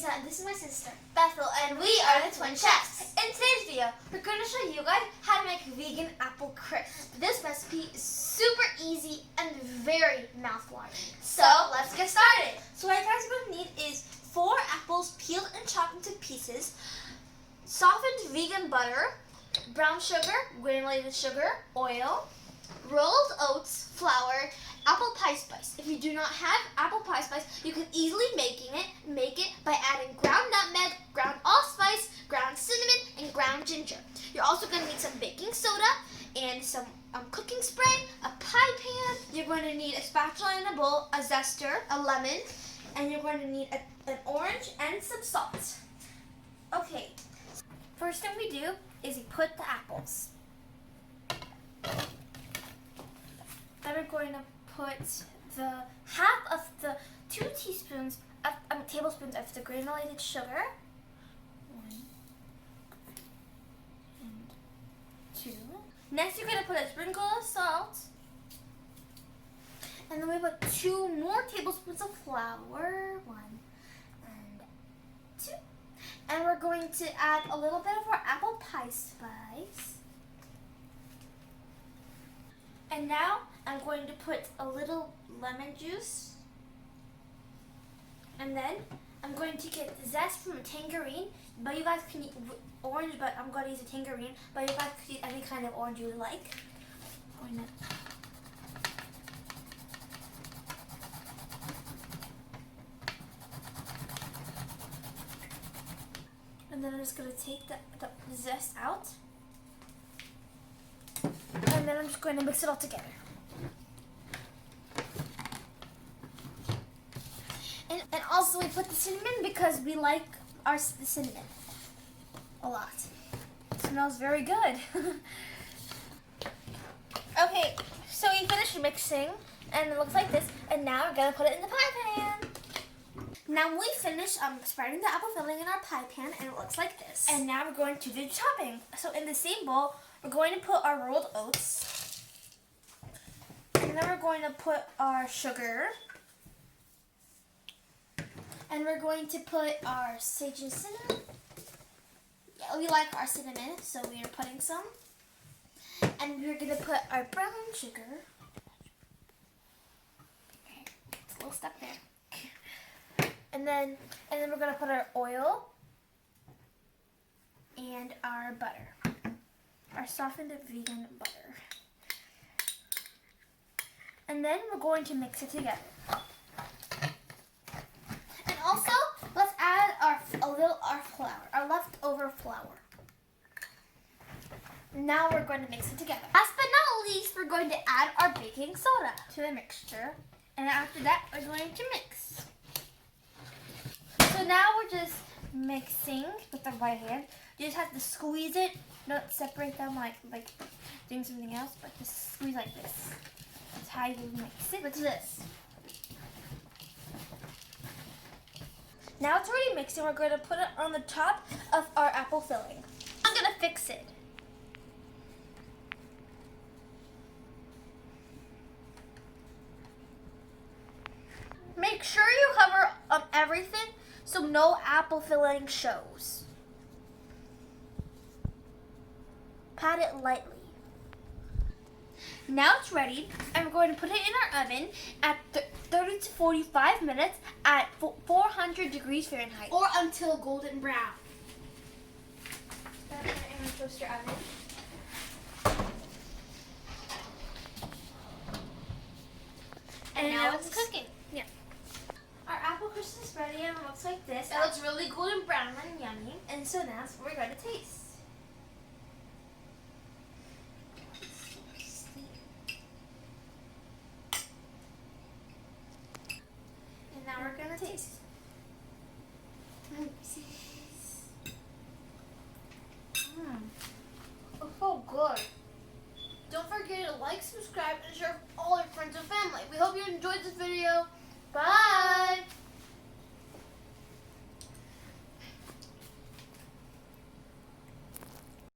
Lisa, and this is my sister, Bethel, and we are the Twin Chefs. In today's video, we're going to show you guys how to make vegan apple crisp. This recipe is super easy and very mouth-watering. So, let's get started. So what you guys are going to need is 4 apples peeled and chopped into pieces, softened vegan butter, brown sugar, granulated sugar, oil, rolled oats, flour, apple pie spice. If you do not have apple pie spice, you can easily make it by adding ground nutmeg, ground allspice, ground cinnamon, and ground ginger. You're also going to need some baking soda and some cooking spray, a pie pan. You're going to need a spatula and a bowl, a zester, a lemon, and you're going to need an orange and some salt. Okay, first thing we do is we put the apples. Then we're going to put the half of the 2 tablespoons of the granulated sugar. 1 and 2. Next, you're going to put a sprinkle of salt. And then we put 2 more tablespoons of flour. 1 and 2. And we're going to add a little bit of our apple pie spice. And now I'm going to put a little lemon juice. And then I'm going to get the zest from a tangerine. But you guys can use orange, but I'm going to use a tangerine. But you guys can use any kind of orange you like. And then I'm just going to take the zest out. And then I'm just going to mix it all together. And also we put the cinnamon because we like the cinnamon a lot. It smells very good. Okay, so we finished mixing and it looks like this. And now we're going to put it in the pie pan. Now we finished spreading the apple filling in our pie pan and it looks like this. And now we're going to do the chopping. So in the same bowl, we're going to put our rolled oats. And then we're going to put our sugar. And we're going to put our sage and cinnamon. Yeah, we like our cinnamon, so we are putting some. And we're going to put our brown sugar. Okay, it's a little stuck there. And then we're going to put our oil and our butter. Our softened vegan butter. And then we're going to mix it together. And also, let's add our flour, our leftover flour. Now we're going to mix it together. Last but not least, we're going to add our baking soda to the mixture. And after that, we're going to mix. So now we're just mixing with the right hand. You just have to squeeze it, not separate them like doing something else, but just squeeze like this. That's how you mix it. Look at this. Now it's already mixed and we're going to put it on the top of our apple filling. I'm going to fix it. Make sure you cover up everything so no apple filling shows. Pat it lightly. Now it's ready, and we're going to put it in our oven at 30 to 45 minutes at 400 degrees Fahrenheit. Or until golden brown. Start it in the toaster oven. And now it's cooking. Yeah. Our apple crisp is ready and it looks like this. It looks really golden brown and yummy. And so now we're going to taste. Now we're going to taste. It's so good. Don't forget to like, subscribe, and share with all your friends and family. We hope you enjoyed this video. Bye!